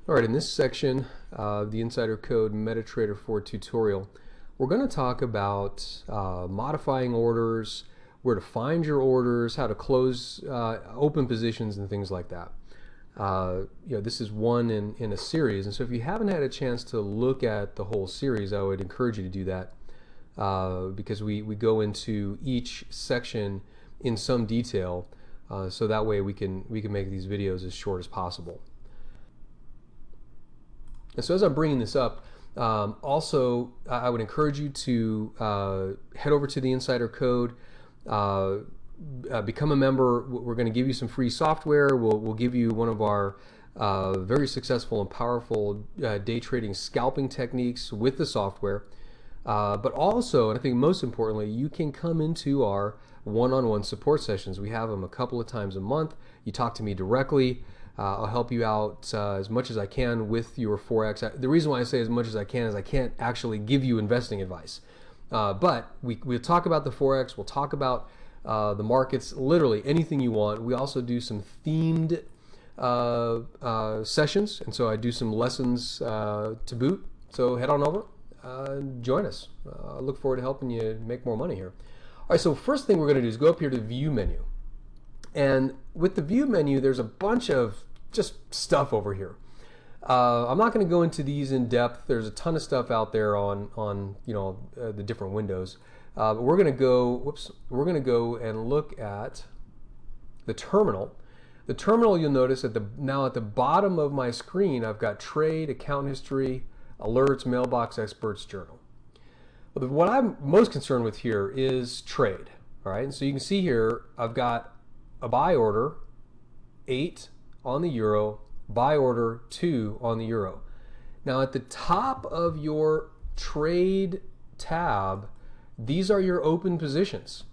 Alright, in this section of the Insider Code Metatrader 4 tutorial, we're going to talk about modifying orders, where to find your orders, how to close open positions and things like that. This is one in a series, and so if you haven't had a chance to look at the whole series, I would encourage you to do that because we go into each section in some detail, so that way we can make these videos as short as possible. And so as I'm bringing this up, also I would encourage you to head over to the Insider Code, become a member. We're going to give you some free software. We'll give you one of our very successful and powerful day trading scalping techniques with the software. But also, and I think most importantly, you can come into our one-on-one support sessions. We have them a couple of times a month. You talk to me directly. I'll help you out as much as I can with your Forex. The reason why I say as much as I can is I can't actually give you investing advice. But we'll talk about the Forex, we'll talk about the markets, literally anything you want. We also do some themed sessions, and so I do some lessons to boot. So head on over, join us. I look forward to helping you make more money here. All right, so first thing we're going to do is go up here to View menu. And with the View menu, there's a bunch of just stuff over here. I'm not going to go into these in depth. There's a ton of stuff out there on the different windows. But we're going to go. We're going to go and look at the terminal. The terminal, you'll notice now at the bottom of my screen, I've got trade, account history, alerts, mailbox, experts, journal. Well, what I'm most concerned with here is trade. All right, and so you can see here I've got a buy order 8 on the euro, buy order 2 on the euro. Now at the top of your trade tab, these are your open positions.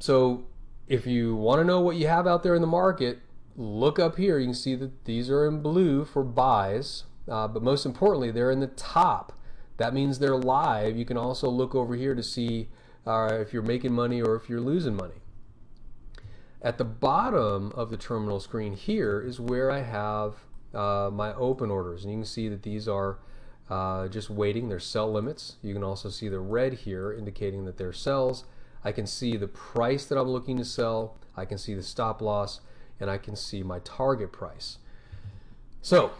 So if you want to know what you have out there in the market, look up here. You can see that these are in blue for buys, but most importantly, they're in the top. That means they're live. You can also look over here to see if you're making money or if you're losing money. At the bottom of the terminal screen here is where I have my open orders, and you can see that these are just waiting. They're sell limits. You can also see the red here indicating that they're sells. I can see the price that I'm looking to sell. I can see the stop loss, and I can see my target price. So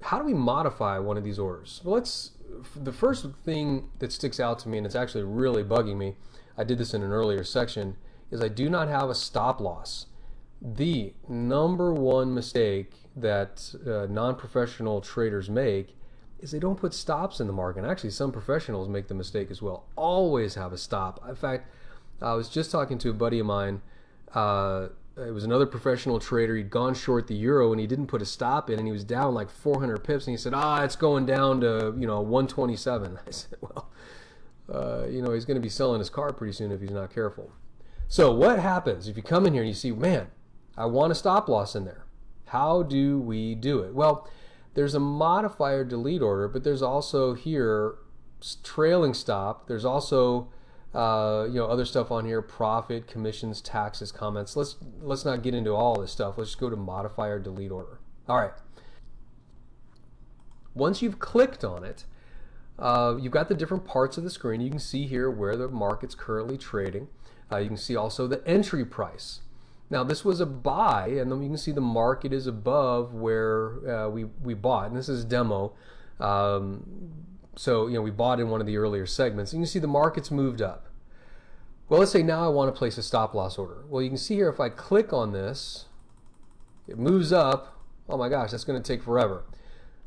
how do we modify one of these orders? Well, the first thing that sticks out to me, and it's actually really bugging me, I did this in an earlier section, is I do not have a stop loss. The number one mistake that non-professional traders make is they don't put stops in the market. And actually, some professionals make the mistake as well. Always have a stop. In fact, I was just talking to a buddy of mine. It was another professional trader. He'd gone short the euro and he didn't put a stop in, and he was down like 400 pips. And he said, it's going down to 127. I said, well, he's going to be selling his car pretty soon if he's not careful. So what happens if you come in here and you see, man, I want a stop loss in there? How do we do it? Well, there's a modifier delete order, but there's also here trailing stop. There's also other stuff on here: profit, commissions, taxes, comments. Let's not get into all this stuff. Let's just go to modifier delete order. All right. Once you've clicked on it, you've got the different parts of the screen. You can see here where the market's currently trading. You can see also the entry price. Now this was a buy, and then you can see the market is above where we bought, and this is demo. So we bought in one of the earlier segments. You can see the market's moved up. Well, let's say now I want to place a stop loss order. Well, you can see here if I click on this, it moves up. Oh my gosh, that's going to take forever.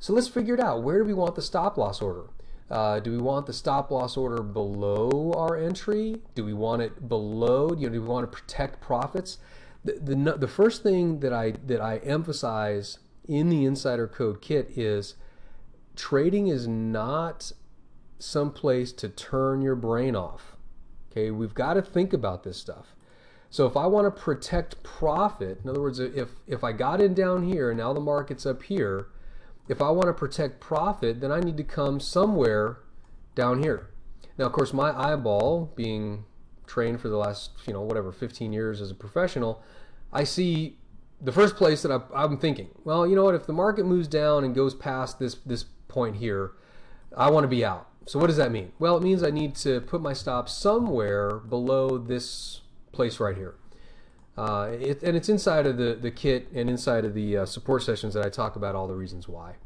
So let's figure it out. Where do we want the stop loss order? Do we want the stop loss order below our entry? Do we want it below? Do we want to protect profits? The first thing that I emphasize in the Insider Code kit is trading is not some place to turn your brain off. Okay, we've got to think about this stuff. So if I want to protect profit, in other words, if I got in down here and now the market's up here, if I want to protect profit, then I need to come somewhere down here. Now, of course, my eyeball, being trained for the last 15 years as a professional, I see the first place that I'm thinking, well, you know what, if the market moves down and goes past this point here, I want to be out. So what does that mean? Well, it means I need to put my stop somewhere below this place right here. And it's inside of the kit and inside of the support sessions that I talk about all the reasons why.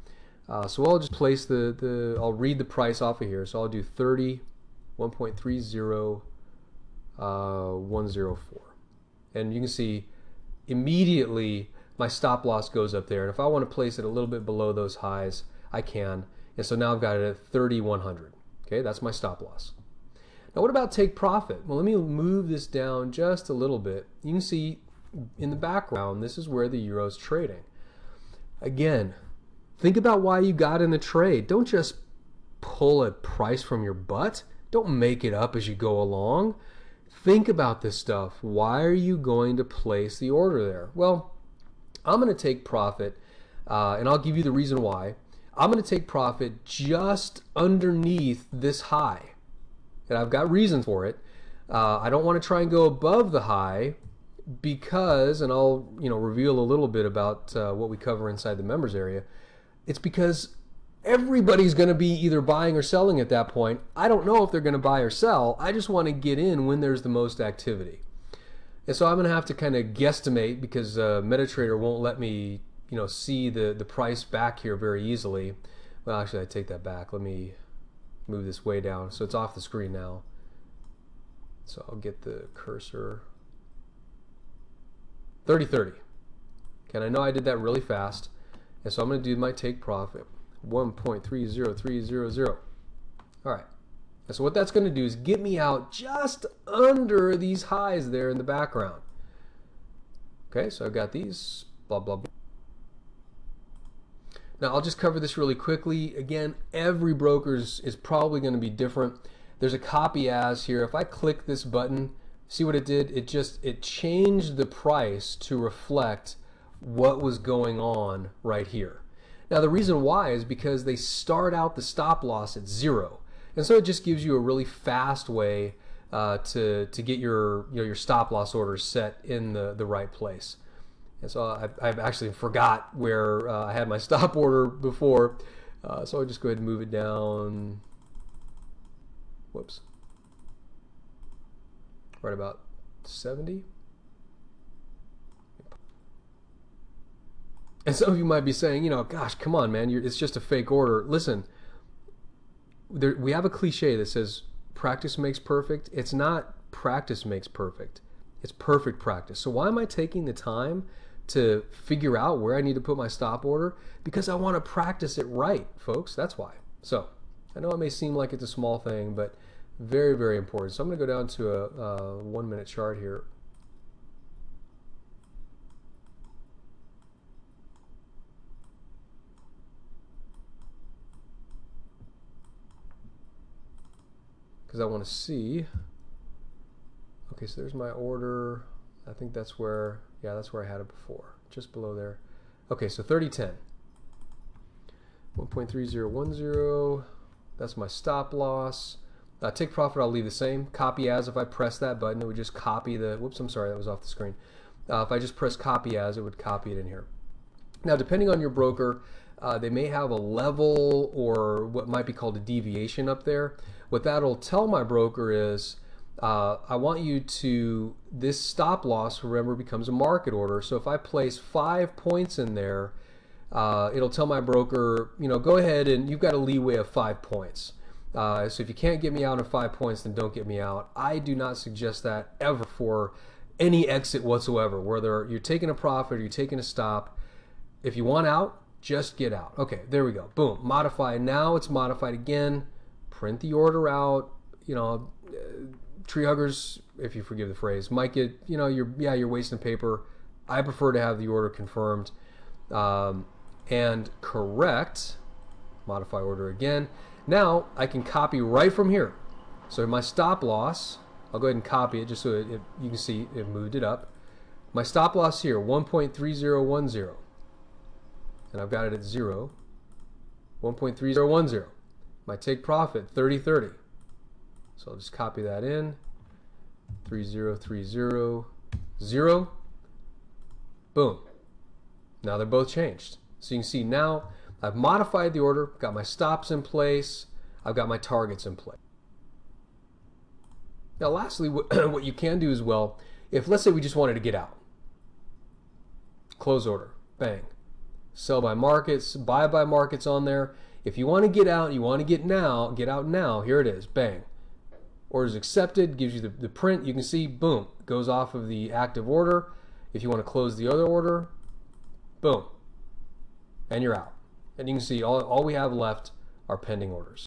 So I'll just place I'll read the price off of here. So I'll do 1.30104. And you can see immediately my stop loss goes up there. And if I want to place it a little bit below those highs, I can. And so now I've got it at 3,100. Okay, that's my stop loss. Now what about take profit? Well, let me move this down just a little bit. You can see in the background, this is where the euro is trading. Again, think about why you got in the trade. Don't just pull a price from your butt. Don't make it up as you go along. Think about this stuff. Why are you going to place the order there? Well, I'm going to take profit, and I'll give you the reason why. I'm going to take profit just underneath this high, and I've got reasons for it. I don't want to try and go above the high because, and I'll reveal a little bit about what we cover inside the members area. It's because everybody's going to be either buying or selling at that point. I don't know if they're going to buy or sell. I just want to get in when there's the most activity. And so I'm going to have to kind of guesstimate because Metatrader won't let me see the price back here very easily. Well, actually, I take that back. Let me move this way down so it's off the screen now. So I'll get the cursor. 30.30. And I know I did that really fast. And so I'm going to do my take profit. 1.30300. All right. And so what that's going to do is get me out just under these highs there in the background. Okay, so I've got these, blah, blah, blah. Now I'll just cover this really quickly. Again, every broker is probably going to be different. There's a copy as here. If I click this button, see what it did? It changed the price to reflect what was going on right here. Now the reason why is because they start out the stop loss at 0. And so it just gives you a really fast way to get your stop loss orders set in the right place. And so I've actually forgot where I had my stop order before. So I'll just go ahead and move it down. Whoops. Right about 70. And some of you might be saying, gosh, come on, man, it's just a fake order. Listen, we have a cliche that says practice makes perfect. It's not practice makes perfect. It's perfect practice. So why am I taking the time to figure out where I need to put my stop order? Because I want to practice it right, folks. That's why. So I know it may seem like it's a small thing, but very, very important. So I'm going to go down to a 1 minute chart here. Because I want to see. Okay, so there's my order. I think that's where, yeah, that's where I had it before, just below there. Okay, so 30.10. 1.3010. That's my stop loss. Take profit, I'll leave the same. Copy as, if I press that button, it would just copy the, whoops, I'm sorry, that was off the screen. If I just press copy as, it would copy it in here. Now, depending on your broker, they may have a level or what might be called a deviation up there. What that'll tell my broker is, I want you to, this stop loss, remember, becomes a market order. So if I place 5 points in there, it'll tell my broker, go ahead and you've got a leeway of 5 points. So if you can't get me out in 5 points, then don't get me out. I do not suggest that ever for any exit whatsoever, whether you're taking a profit or you're taking a stop. If you want out, just get out. Okay, there we go. Boom, modify. Now it's modified again. Print the order out. Tree huggers, if you forgive the phrase, might get, you're wasting paper. I prefer to have the order confirmed and correct. Modify order again. Now I can copy right from here. So my stop loss, I'll go ahead and copy it just so you can see it moved it up. My stop loss here, 1.3010. And I've got it at 0. 1.3010. My take profit, 30.30. So I'll just copy that in. 30.30.0. Boom. Now they're both changed. So you can see now I've modified the order, got my stops in place, I've got my targets in place. Now lastly, what you can do as well, if let's say we just wanted to get out, close order, bang, sell by markets, buy by markets on there. If you want to get out, you want to get out now, here it is, bang. Orders accepted, gives you the print. You can see, boom, goes off of the active order. If you want to close the other order, boom, and you're out. And you can see all we have left are pending orders.